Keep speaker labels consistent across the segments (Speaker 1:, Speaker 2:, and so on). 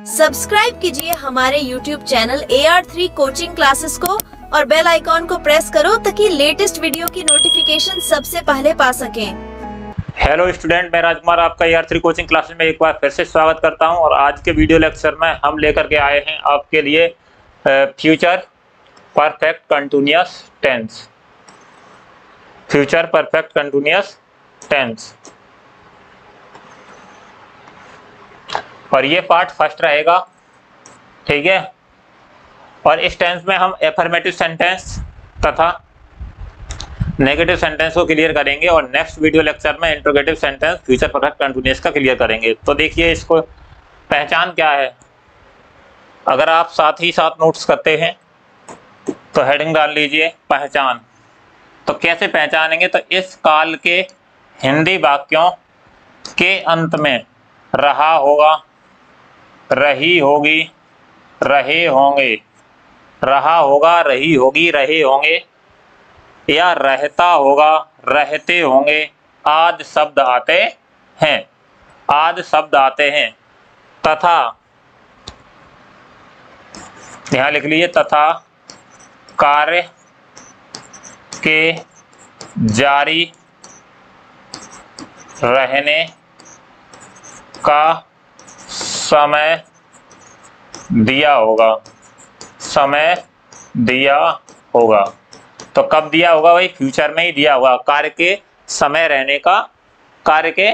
Speaker 1: Subscribe कीजिए हमारे YouTube channel AR3 coaching classes को और बेल आइकॉन को प्रेस करो ताकि लेटेस्ट वीडियो की नोटिफिकेशन सबसे पहले पा सकें।
Speaker 2: हेलो स्टूडेंट, मैं राजकुमार आपका AR3 कोचिंग क्लासेस में एक बार फिर से स्वागत करता हूं। और आज के वीडियो लेक्चर में हम लेकर के आए हैं आपके लिए future perfect continuous tense. Future perfect continuous tense, और ये पार्ट फर्स्ट रहेगा, ठीक है। और इस टेंस में हम एफर्मेटिव सेंटेंस तथा नेगेटिव सेंटेंस को क्लियर करेंगे और नेक्स्ट वीडियो लेक्चर में interrogative sentence future perfect continuous का क्लियर करेंगे। तो देखिए, इसको पहचान क्या है। अगर आप साथ ही साथ नोट्स करते हैं तो हेडिंग डाल लीजिए पहचान। तो कैसे पहचानेंगे, तो इस काल के हिंदी वाक्यों के अंत में रहा होगा, रही होगी, रहे होंगे, रहा होगा, रही होगी, रहे होंगे, या रहता होगा, रहते होंगे आदि शब्द आते हैं, आदि शब्द आते हैं। तथा, यहाँ लिख लीजिए, तथा कार्य के जारी रहने का समय दिया होगा, समय दिया होगा। तो कब दिया होगा, भाई फ्यूचर में ही दिया होगा। कार्य के समय रहने का, कार्य के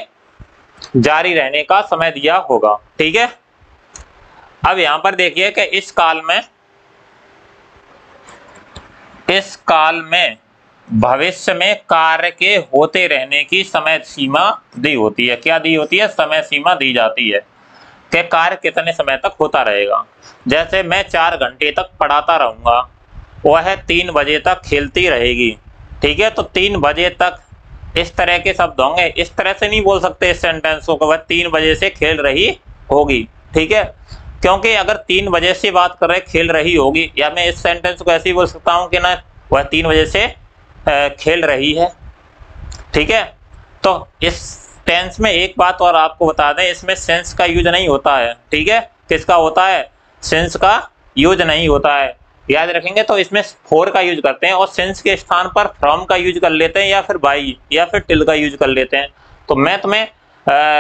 Speaker 2: जारी रहने का समय दिया होगा, ठीक है। अब यहां पर देखिए कि इस काल में भविष्य में कार्य के होते रहने की समय सीमा दी होती है। क्या दी होती है? समय सीमा दी जाती है कि कार्य कितने समय तक होता रहेगा। जैसे मैं 4 घंटे तक पढ़ाता रहूंगा, वह 3 बजे तक खेलती रहेगी, ठीक है। तो 3 बजे तक इस तरह के शब्द होंगे। इस तरह से नहीं बोल सकते इस सेंटेंस को, वह 3 बजे से खेल रही होगी, ठीक है। क्योंकि अगर 3 बजे से बात कर रहे खेल रही होगी, या मैं इस सेंटेंस को ऐसे ही बोल सकता हूँ कि ना वह 3 बजे से खेल रही है, ठीक है। तो इस टेंस में एक बात और आपको बता दें, इसमें सेंस का यूज नहीं होता है, ठीक है। किसका होता है? सेंस का यूज नहीं होता है, याद रखेंगे। तो इसमें फॉर का यूज करते हैं और सेंस के स्थान पर फ्रॉम का यूज कर लेते हैं, या फिर बाई, या फिर टिल का यूज कर लेते हैं। तो मैं तुम्हें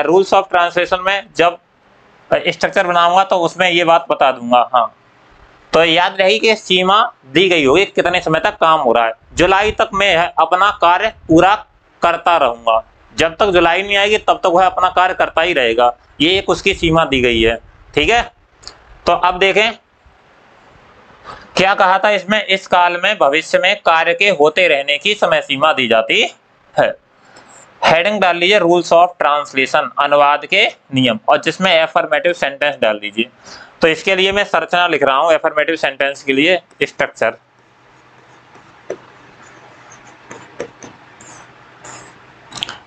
Speaker 2: रूल्स ऑफ ट्रांसलेशन में जब स्ट्रक्चर बनाऊंगा तो उसमें ये बात बता दूंगा। हाँ, तो याद रही कि सीमा दी गई होगी कितने समय तक काम हो रहा है। जुलाई तक मैं अपना कार्य पूरा करता रहूंगा। जब तक जुलाई नहीं आएगी तब तक वह अपना कार्य करता ही रहेगा। ये एक उसकी सीमा दी गई है, ठीक है। तो अब देखें क्या कहा था इसमें, इस काल में भविष्य में कार्य के होते रहने की समय सीमा दी जाती है। हेडिंग डाल लीजिए रूल्स ऑफ ट्रांसलेशन, अनुवाद के नियम, और जिसमें एफर्मेटिव सेंटेंस डाल दीजिए। तो इसके लिए मैं संरचना लिख रहा हूं एफर्मेटिव सेंटेंस के लिए स्ट्रक्चर।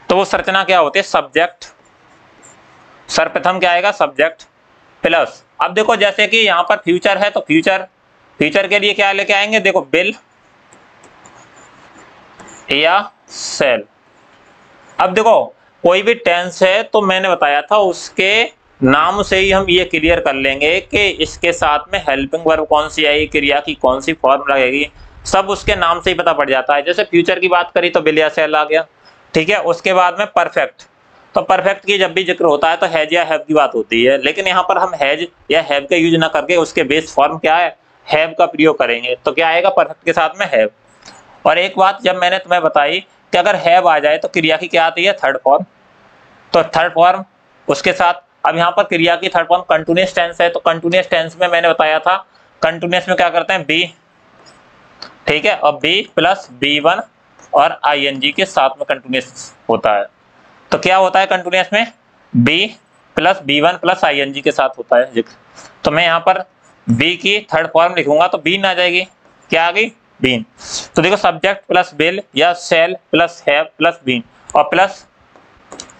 Speaker 2: तो वो संरचना क्या होती है? सब्जेक्ट, सर्वप्रथम क्या आएगा? सब्जेक्ट प्लस, अब देखो जैसे कि यहां पर फ्यूचर है तो फ्यूचर के लिए क्या लेके आएंगे? देखो, बिल या सेल। अब देखो, कोई भी टेंस है तो मैंने बताया था उसके नाम से ही हम ये क्लियर कर लेंगे कि इसके साथ में हेल्पिंग वर्ब कौन सी आएगी, क्रिया की कौन सी फॉर्म लगेगी, सब उसके नाम से ही पता पड़ जाता है। जैसे फ्यूचर की बात करी तो बिल या सेल आ गया, ठीक है। उसके बाद में परफेक्ट, तो परफेक्ट की जब भी जिक्र होता है तो हैज या हैव की बात होती है, लेकिन यहाँ पर हम हैज या हैव का यूज ना करके उसके बेस फॉर्म क्या है? हैव का प्रयोग करेंगे। तो क्या आएगा? परफेक्ट के साथ में हैव। और एक बात जब मैंने तुम्हें बताई कि अगर हैव आ जाए तो क्रिया की क्या आती है? Third form. तो थर्ड फॉर्म उसके साथ, अब यहाँ पर क्रिया की थर्ड फॉर्म कंटिन्यूअस टेंस है, तो कंटिन्यूअस टेंस में मैंने बताया था कंटिन्यूअस में क्या करते हैं? बी, ठीक है, और बी प्लस B1 और ING के साथ में कंटिन्यूअस होता है। तो क्या होता है कंटिन्यूअस में? B plus B1 plus ING के साथ होता है जिक्र। तो मैं यहाँ पर B की थर्ड फॉर्म लिखूंगा तो बीन आ जाएगी। क्या आ गई? बीन। तो देखो, सब्जेक्ट प्लस बिल या shall plus have plus been और plus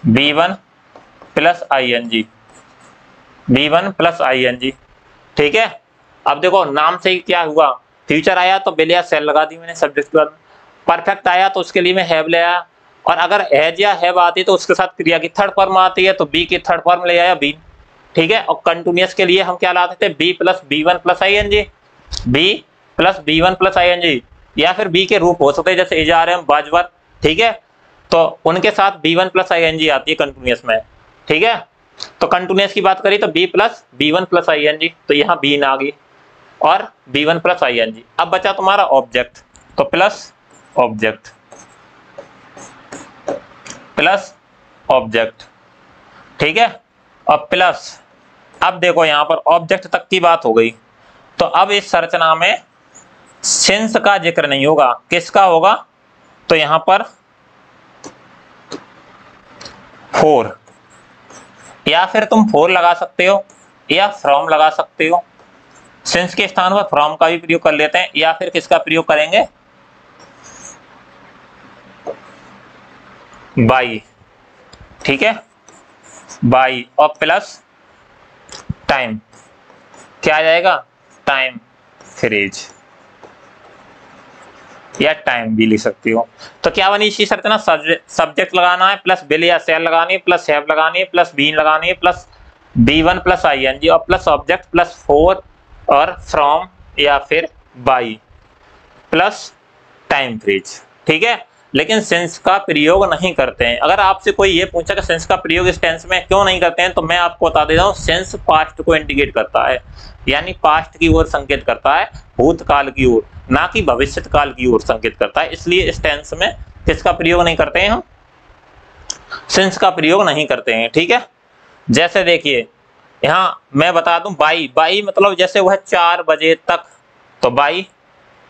Speaker 2: B1 plus ING, B1 plus ING, ठीक है। अब देखो, नाम से ही क्या हुआ? फ्यूचर आया तो बिल या सेल लगा दी मैंने सब्जेक्ट के बाद। परफेक्ट आया तो उसके लिए मैं हैव ले आया, और अगर हैज या हैव आती तो उसके साथ क्रिया की थर्ड फॉर्म आती है तो बी की थर्ड फॉर्म ले आया बीन, ठीक है। और कंटिन्यूअस के लिए हम क्या लाते थे, be plus B1 plus ING, be plus B1 plus ING, या फिर बी के रूप हो सकते हैं जैसे इजारम बाजवर, ठीक है। तो उनके साथ B1 प्लस ING आती है कंटिन्यूअस में, ठीक है। तो कंटिन्यूअस की बात करी तो B plus B1 plus ING, तो यहाँ बीन आ गई और B1 प्लस ING। अब बचा तुम्हारा ऑब्जेक्ट, तो प्लस ऑब्जेक्ट प्लस ऑब्जेक्ट, ठीक है। और प्लस, अब देखो यहां पर ऑब्जेक्ट तक की बात हो गई, तो अब इस संरचना में सिंस का जिक्र नहीं होगा, किसका होगा, तो यहां पर 4, या फिर तुम 4 लगा सकते हो या फ्रॉम लगा सकते हो। सिंस के स्थान पर फ्रॉम का भी प्रयोग कर लेते हैं, या फिर किसका प्रयोग करेंगे, बाई, ठीक है, बाई। और प्लस टाइम, क्या आ जाएगा, टाइम फ्रेज, या टाइम भी लिख सकती हो। तो क्या बनी इसकी संरचना, सब्जेक्ट लगाना है प्लस बिल या सेल लगानी है प्लस हैव लगानी है प्लस बीन लगानी है प्लस B1 प्लस ING और प्लस ऑब्जेक्ट प्लस 4 और फ्रॉम या फिर बाई प्लस टाइम फ्रेज, ठीक है। लेकिन सिंस का प्रयोग नहीं करते हैं। अगर आपसे कोई ये पूछा कि सिंस का प्रयोग इस टेंस में क्यों नहीं करते हैं, तो मैं आपको बता देता हूँ, सिंस पास्ट को इंडिकेट करता है, यानी पास्ट की ओर संकेत करता है, भूतकाल की ओर, ना कि भविष्यत काल की ओर संकेत करता है। इसलिए इस टेंस में किसका प्रयोग नहीं करते हैं, हम सिंस का प्रयोग नहीं करते हैं, ठीक है। जैसे देखिए यहाँ मैं बता दूं, बाई, बाई मतलब जैसे वह 4 बजे तक, तो बाई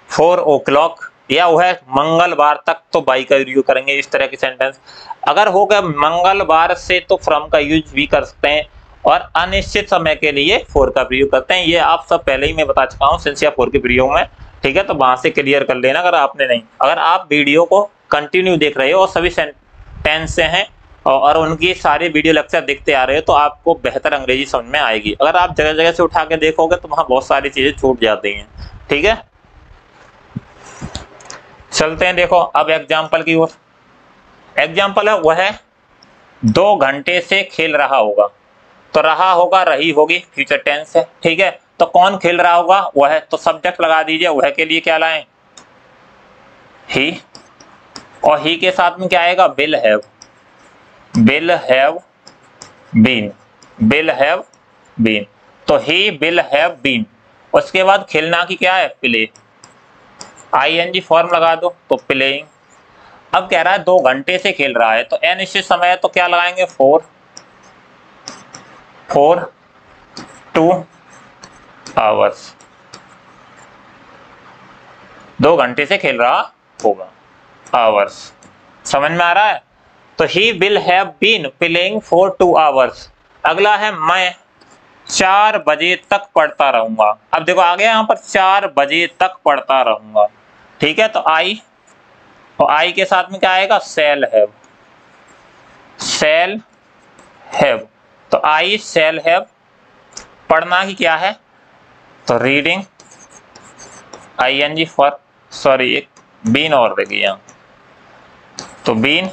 Speaker 2: 4 o'clock, या वह मंगलवार तक, तो बाई का यूज करेंगे। इस तरह की सेंटेंस अगर हो गया मंगलवार से, तो फ्रॉम का यूज भी कर सकते हैं, और अनिश्चित समय के लिए 4 का प्रयोग करते हैं। ये आप सब पहले ही मैं बता चुका हूँ सिंस या 4 के प्रयोग में, ठीक है। तो वहां से क्लियर कर लेना अगर आपने नहीं। अगर आप वीडियो को कंटिन्यू देख रहे हो और सभी टेंस से हैं और उनकी सारी वीडियो लेक्चर देखते आ रहे हो, तो आपको बेहतर अंग्रेजी समझ में आएगी। अगर आप जगह जगह से उठा के देखोगे तो वहां बहुत सारी चीजें छूट जाती हैं, ठीक है। चलते हैं, देखो अब एग्जाम्पल की ओर। एग्जाम्पल है वह 2 घंटे से खेल रहा होगा, तो रहा होगा रही होगी, फ्यूचर टेंस है, ठीक है। तो कौन खेल रहा होगा, वह, तो सब्जेक्ट लगा दीजिए, वह के लिए क्या लाएं, ही, और ही के साथ में क्या आएगा, will have, will have been, will have been, तो ही विल हैव बीन। उसके बाद खेलना की क्या है, प्ले, ING फॉर्म लगा दो, तो प्लेइंग। अब कह रहा है 2 घंटे से खेल रहा है, तो अनिश्चित समय है, तो क्या लगाएंगे, 2 hours, 2 घंटे से खेल रहा होगा, आवर्स, समझ में आ रहा है। तो he will have been playing for 2 hours। अगला है मैं 4 बजे तक पढ़ता रहूंगा। अब देखो आ गया यहाँ पर 4 बजे तक पढ़ता रहूंगा, ठीक है। तो आई, और आई के साथ में क्या आएगा, शैल हैव, शैल हैव, तो आई शैल हैव। पढ़ना ही क्या है, तो रीडिंग, ING फॉर, सॉरी एक बीन और देगी यहाँ, तो बीन।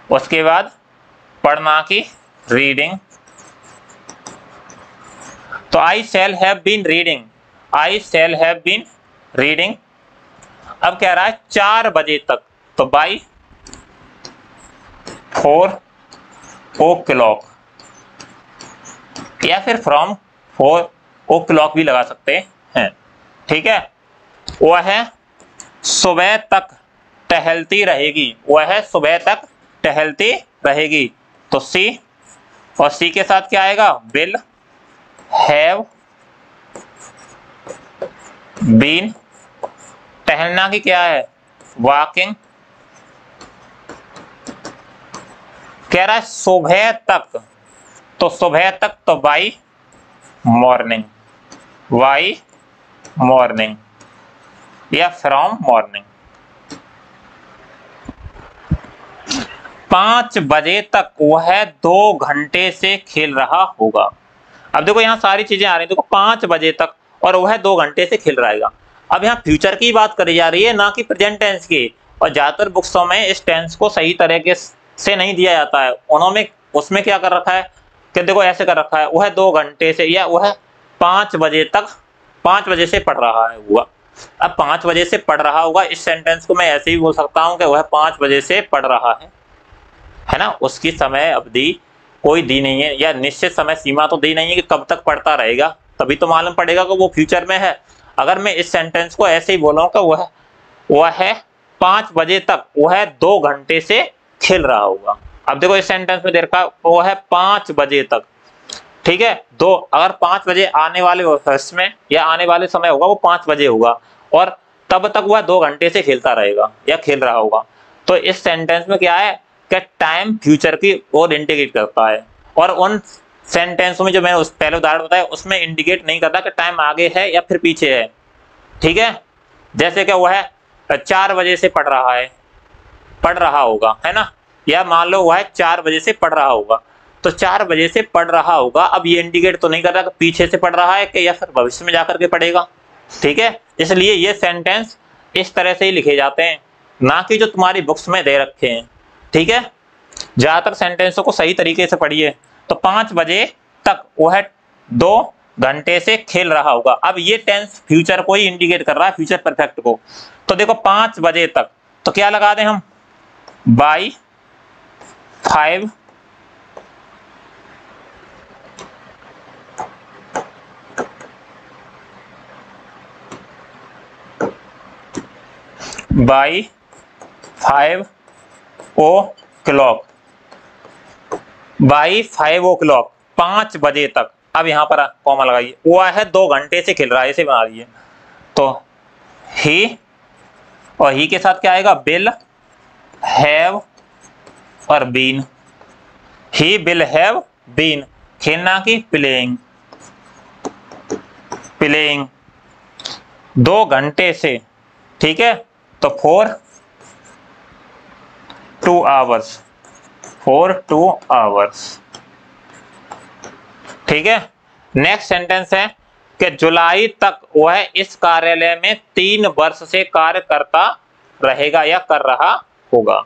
Speaker 2: उसके बाद पढ़ना की रीडिंग, तो I shall have been reading, I shall have been reading. अब कह रहा है 4 बजे तक, तो बाई 4 o'clock, या फिर फ्रॉम 4 o'clock भी लगा सकते हैं, ठीक है। वह सुबह तक टहलती रहेगी, वह सुबह तक टहलती रहेगी, तो सी, और सी के साथ क्या आएगा, विल हैव बीन। टहलना की क्या है, वॉकिंग। कह रहा है सुबह तक, तो सुबह तक, तो बाई मॉर्निंग, बाई मॉर्निंग, या फ्रॉम मॉर्निंग। 5 बजे तक वह 2 घंटे से खेल रहा होगा। अब देखो यहाँ सारी चीजें आ रही हैं, देखो 5 बजे तक और वह 2 घंटे से खेल रहेगा। अब यहाँ फ्यूचर की बात करी जा रही है, ना कि प्रेजेंट टेंस की, और ज्यादातर बुक्सों में इस टेंस को सही तरीके से नहीं दिया जाता है। उन्होंने उसमें क्या कर रखा है कि देखो ऐसे कर रखा है, वह 2 घंटे से या वह 5 बजे तक 5 बजे से पढ़ रहा है हुआ। अब 5 बजे से पढ़ रहा होगा, इस सेंटेंस को मैं ऐसे ही बोल सकता हूं कि वह 5 बजे से पढ़ रहा है ना। उसकी समय अवधि कोई दी नहीं है या निश्चित समय सीमा तो दी नहीं है कि कब तक पढ़ता रहेगा, तभी तो मालूम पड़ेगा कि वो फ्यूचर में है। अगर मैं इस सेंटेंस को ऐसे ही बोलूं कि वह 5 बजे तक वह 2 घंटे से खेल रहा होगा। अब देखो इस सेंटेंस में देखा वो है 5 बजे तक, ठीक है। दो अगर 5 बजे आने वाले में या आने वाले समय होगा वो 5 बजे होगा और तब तक वह 2 घंटे से खेलता रहेगा या खेल रहा होगा। तो इस सेंटेंस में क्या है कि टाइम फ्यूचर की ओर इंडिकेट करता है। और उन सेंटेंसों में जो मैंने उस पहले उदाहरण बताया उसमें इंडिकेट नहीं करता कि टाइम आगे है या फिर पीछे है, ठीक है। जैसे कि वह 4 बजे से पढ़ रहा होगा, है ना, या मान लो वह 4 बजे से पढ़ रहा होगा, तो 4 बजे से पढ़ रहा होगा। अब ये इंडिकेट तो नहीं कर रहा कि पीछे से पढ़ रहा है कि या फिर भविष्य में जाकर के पढ़ेगा, ठीक है। इसलिए ये सेंटेंस इस तरह से ही लिखे जाते हैं, ना कि जो तुम्हारी बुक्स में दे रखे हैं, ठीक है। ज्यादातर सेंटेंसों को सही तरीके से पढ़िए। तो 5 बजे तक वह 2 घंटे से खेल रहा होगा। अब ये टेंस फ्यूचर को ही इंडिकेट कर रहा है, फ्यूचर परफेक्ट को। तो देखो 5 बजे तक, तो क्या लगा दें हम, by 5 by 5 o'clock, by 5 o'clock 5 बजे तक। अब यहां पर कॉमा लगाइए, वो है 2 घंटे से खेल रहा है, इसे बना दीजिए। तो ही और ही के साथ क्या आएगा, बिल हैव और been. He will have been, खेलना की प्लेइंग, 2 घंटे से, ठीक है। तो for 2 hours, ठीक है। नेक्स्ट सेंटेंस है कि जुलाई तक वह इस कार्यालय में 3 वर्ष से कार्य करता रहेगा या कर रहा होगा,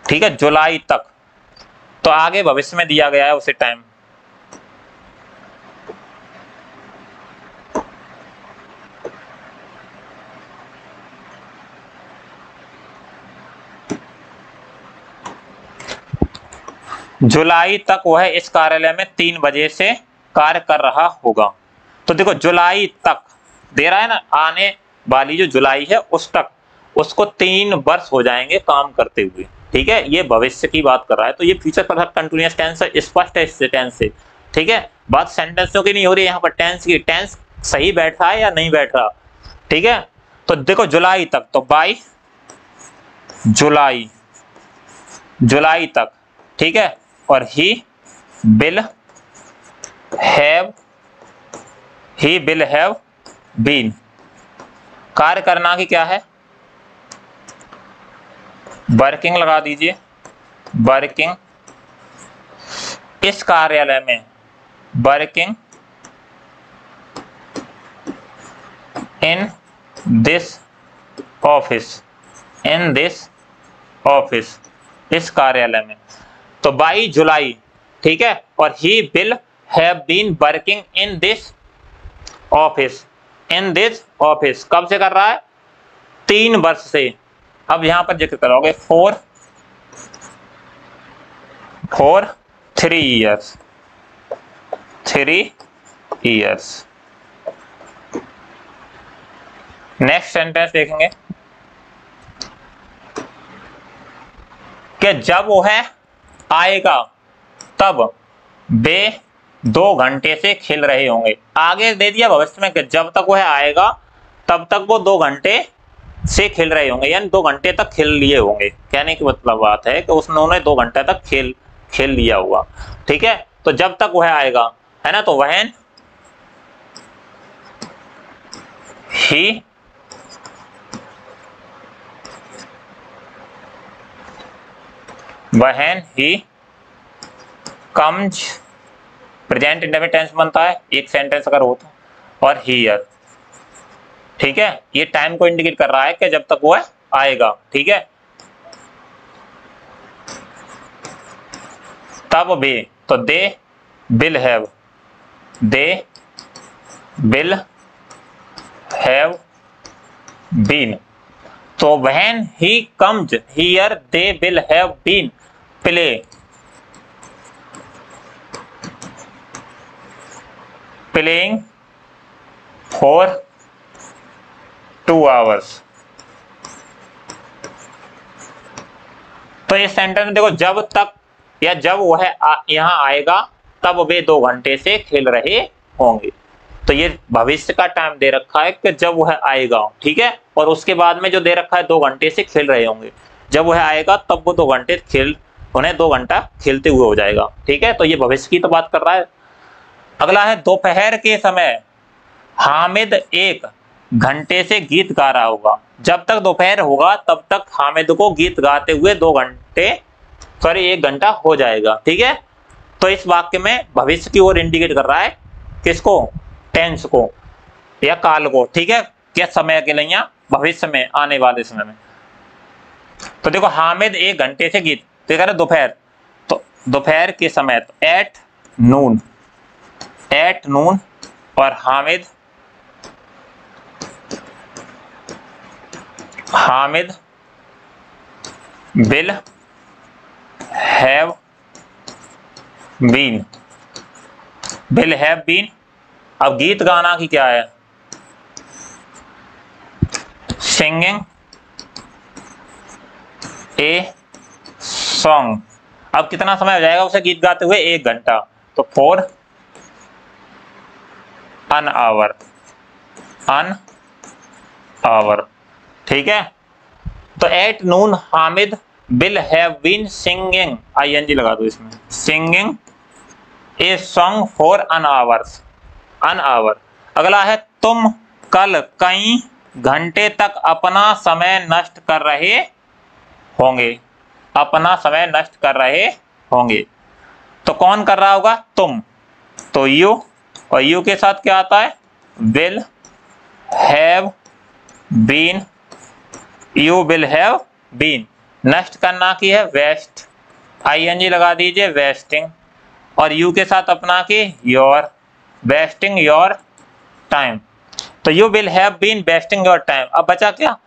Speaker 2: ठीक है, जुलाई तक। तो आगे भविष्य में दिया गया है उसे टाइम। जुलाई तक वह इस कार्यालय में 3 बजे से कार्य कर रहा होगा। तो देखो जुलाई तक दे रहा है ना, आने वाली जो जुलाई है उस तक, उसको 3 वर्ष हो जाएंगे काम करते हुए, ठीक है। ये भविष्य की बात कर रहा है, तो ये फ्यूचर परफेक्ट कंटीन्यूअस टेंस है, स्पष्ट है इससे टेंस से, ठीक है। बात सेंटेंसों की नहीं हो रही है यहाँ पर, टेंस की। टेंस सही बैठ रहा है या नहीं बैठ रहा, ठीक है। तो देखो जुलाई तक, तो बाई जुलाई तक, ठीक है। और ही बिल हैव बीन, कार्य करना की क्या है, वर्किंग लगा दीजिए, वर्किंग इस कार्यालय में, वर्किंग इन दिस ऑफिस, इस कार्यालय में। तो बाई जुलाई, ठीक है। और he will have been working in this office, कब से कर रहा है, 3 वर्ष से। अब यहां पर जिक्र करोगे फॉर 3 इयर्स। नेक्स्ट सेंटेंस देखेंगे कि जब वो है आएगा तब वे 2 घंटे से खेल रहे होंगे। आगे दे दिया भविष्य में कि जब तक वह आएगा तब तक वो 2 घंटे से खेल रहे होंगे, यानी 2 घंटे तक खेल लिए होंगे। कहने की मतलब बात है कि उन्होंने 2 घंटे तक खेल लिया होगा, ठीक है। तो जब तक वह आएगा, है ना, तो when he comes, present indefinite tense बनता है एक सेंटेंस अगर हो तो, और हियर, ठीक है। ये टाइम को इंडिकेट कर रहा है कि जब तक वो आएगा, ठीक है। तब वे, तो दे will have, they will have been. तो when he comes here they will have been playing for 2 hours. तो इस सेंटेंस में देखो, जब तक या जब वह यहाँ आएगा तब वे 2 घंटे से खेल रहे होंगे। तो ये भविष्य का टाइम दे रखा है कि जब वह आएगा, ठीक है, और उसके बाद में जो दे रखा है 2 घंटे से खेल रहे होंगे। जब वह आएगा तब वो 2 घंटे उन्हें 2 घंटा खेलते हुए हो जाएगा, ठीक है। तो ये भविष्य की तो बात कर रहा है। अगला है दोपहर के समय हामिद 1 घंटे से गीत गा रहा होगा। जब तक दोपहर होगा तब तक हामिद को गीत गाते हुए 1 घंटा हो जाएगा, ठीक है। तो इस वाक्य में भविष्य की ओर इंडिकेट कर रहा है, किसको, टेंस को या काल को, ठीक है, क्या समय के लिए, भविष्य में, आने वाले समय में। तो देखो हामिद 1 घंटे से गीत, तो कह रहे दोपहर, तो दोपहर के समय, तो एट नून, और हामिद will have been। अब गीत गाना की क्या है, सिंगिंग ए सॉन्ग। अब कितना समय हो जाएगा उसे गीत गाते हुए, 1 घंटा, तो 4 an hour, ठीक है। तो at noon Hamid will have been singing, ing लगा दो इसमें, singing a song for an hour। अगला है तुम कल कई घंटे तक अपना समय नष्ट कर रहे होंगे, अपना समय नष्ट कर रहे होंगे। तो कौन कर रहा होगा, तुम, तो यू, और यू के साथ क्या आता है, will have been, you will have been। नष्ट करना की है वेस्ट, ing लगा दीजिए, वेस्टिंग, और यू के साथ अपना की योर, वेस्टिंग योर टाइम। तो you will have been wasting your time. अब बचा क्या,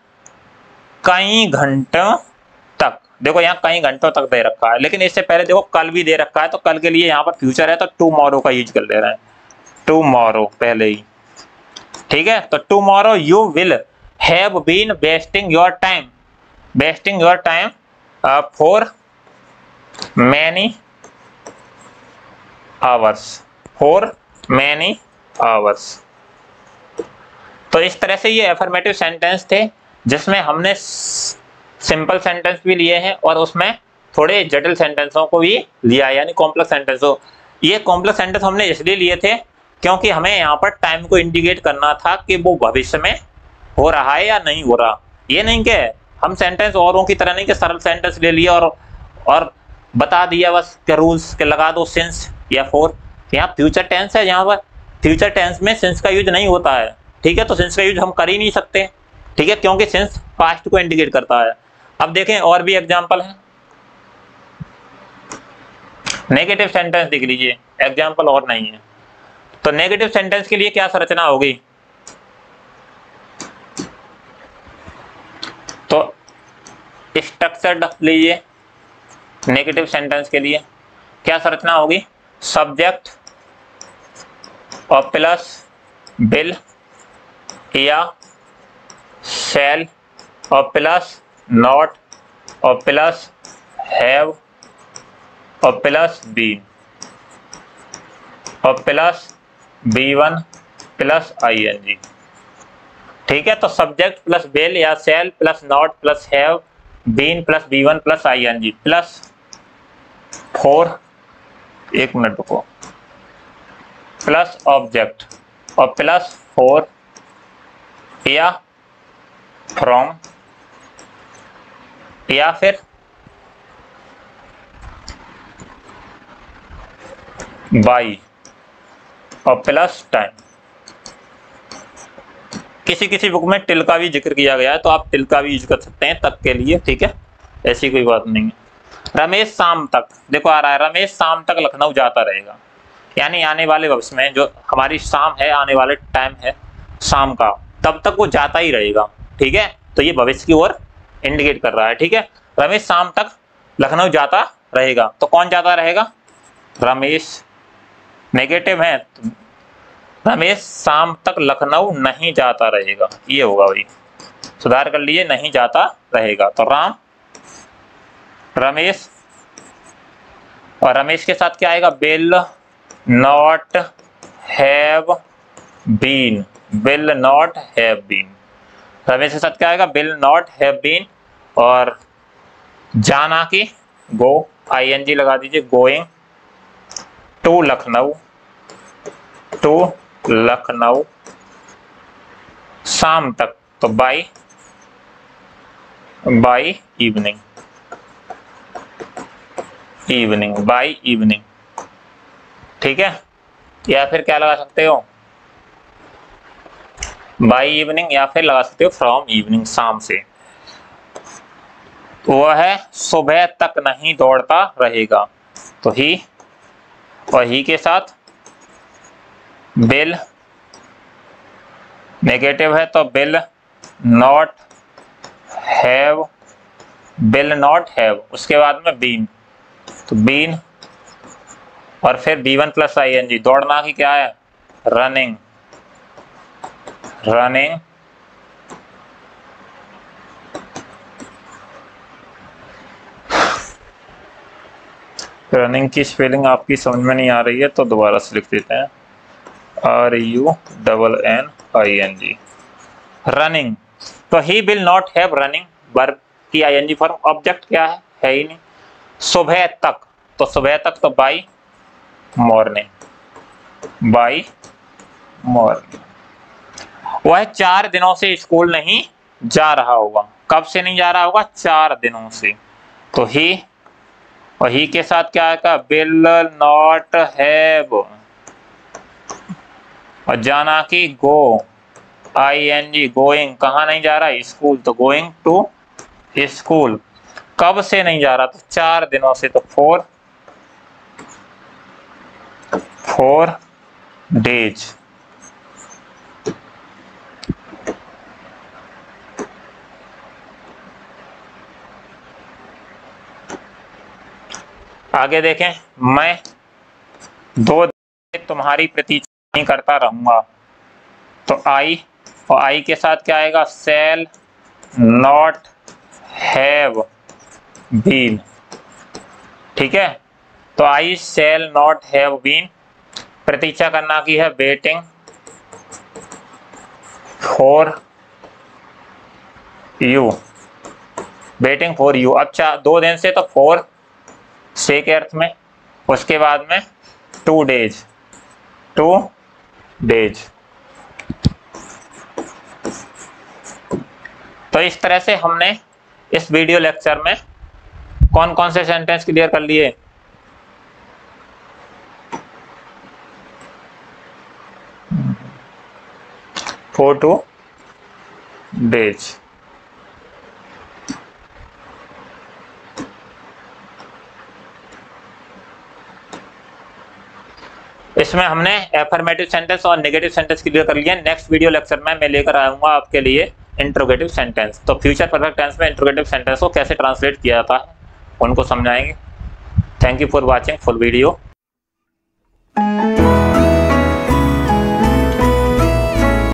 Speaker 2: कई घंटों तक। देखो यहाँ कई घंटों तक दे रखा है, लेकिन इससे पहले देखो कल भी दे रखा है, तो कल के लिए यहाँ पर फ्यूचर है तो टुमारो का यूज कर ले रहे हैं, टुमारो पहले ही, ठीक है। तो tomorrow you will have been wasting your time, for many hours, तो इस तरह से ये अफर्मेटिव सेंटेंस थे, जिसमें हमने सिंपल सेंटेंस भी लिए हैं और उसमें थोड़े जटिल सेंटेंसों को भी लिया, यानी कॉम्प्लेक्स सेंटेंसों। ये कॉम्प्लेक्स सेंटेंस हमने इसलिए लिए थे क्योंकि हमें यहाँ पर टाइम को इंडिकेट करना था कि वो भविष्य में हो रहा है या नहीं हो रहा। ये नहीं कि हम सेंटेंस औरों की तरह नहीं कि सरल सेंटेंस ले लिया और बता दिया बस के रूल्स के लगा दो सिंस या फॉर। यहाँ फ्यूचर टेंस है, यहाँ पर फ्यूचर टेंस में सिंस का यूज नहीं होता है, ठीक है। तो सिंस का यूज हम कर ही नहीं सकते, ठीक है, क्योंकि सिंस पास्ट को इंडिकेट करता है। अब देखें और भी एग्जाम्पल है, नेगेटिव सेंटेंस देख लीजिए, एग्जाम्पल और नहीं है। तो नेगेटिव सेंटेंस के लिए क्या संरचना होगी, तो स्ट्रक्चर लीजिए। नेगेटिव सेंटेंस के लिए क्या संरचना होगी, सब्जेक्ट और प्लस विल या शैल और प्लस नॉट और प्लस हैव और प्लस बीन और प्लस B1 प्लस ing, ठीक है। तो सब्जेक्ट प्लस विल या shall plus not plus have been plus B1 plus ing plus 4, एक मिनट रुको, प्लस ऑब्जेक्ट और प्लस 4 या फ्रॉम या फिर बाई और प्लस टाइम। किसी किसी बुक में टिल का भी जिक्र किया गया है, तो आप टिल का भी यूज कर सकते हैं तक के लिए, ठीक है, ऐसी कोई बात नहीं है। रमेश शाम तक, देखो आ रहा है, रमेश शाम तक लखनऊ जाता रहेगा, यानी आने वाले भविष्य में जो हमारी शाम है, आने वाले टाइम है शाम का, तब तक वो जाता ही रहेगा। ठीक है, तो ये भविष्य की ओर इंडिकेट कर रहा है। ठीक है, रमेश शाम तक लखनऊ जाता रहेगा, तो कौन जाता रहेगा? रमेश। नेगेटिव है, रमेश शाम तक लखनऊ नहीं जाता रहेगा, ये होगा भाई, सुधार कर लीजिए, नहीं जाता रहेगा। तो राम, रमेश, और रमेश के साथ क्या आएगा? Will not have been, will not have been. Ramesh के साथ क्या आएगा? Will not have been. और जाना की गो, ING लगा दीजिए, going to Lucknow, to Lucknow शाम तक, तो by evening, evening, by evening. ठीक है, या फिर क्या लगा सकते हो? बाय इवनिंग, या फिर लगा सकते हो फ्रॉम इवनिंग, शाम से। वह सुबह तक नहीं दौड़ता रहेगा, तो ही, और ही के साथ विल, नेगेटिव है तो will not have, will not have, उसके बाद में बीन, तो बीन, और फिर B1 प्लस ING, दौड़ना की क्या है? रनिंग, रनिंग, रनिंग की स्पेलिंग आपकी समझ में नहीं आ रही है तो दोबारा से लिख देते हैं, RUNNING, रनिंग। तो he will not have running, verb की ING फॉर्म, ऑब्जेक्ट क्या है ही नहीं। सुबह तक, तो सुबह तक तो बाय मॉर्निंग, बाय मॉर्निंग। वह 4 दिनों से स्कूल नहीं जा रहा होगा, कब से नहीं जा रहा होगा? 4 दिनों से, तो ही, और ही के साथ क्या आएगा? विल नॉट हैव, और जाना की गो, ING, गोइंग, कहाँ नहीं जा रहा? स्कूल, तो गोइंग टू स्कूल। कब से नहीं जा रहा? तो 4 दिनों से, तो 4 डेज। आगे देखें, मैं 2 दिन तुम्हारी प्रतीक्षा नहीं करता रहूंगा, तो आई, और आई के साथ क्या आएगा? Shall not have been. ठीक है, तो I shall not have been, प्रतीक्षा करना की है waiting for you, waiting for you. अच्छा, 2 दिन से तो 4 से के अर्थ में, उसके बाद में 2 डेज, 2 डेज। तो इस तरह से हमने इस वीडियो लेक्चर में कौन कौन से सेंटेंस क्लियर कर लिए? For 2 days। इसमें हमने एफर्मेटिव सेंटेंस और नेगेटिव सेंटेंस क्लियर कर लिया। नेक्स्ट वीडियो लेक्चर में मैं लेकर आऊंगा आपके लिए इंट्रोगेटिव सेंटेंस। तो फ्यूचर परफेक्ट टेंस में इंट्रोगेटिव सेंटेंस को कैसे ट्रांसलेट किया जाता है उनको समझाएंगे। Thank you for watching full video.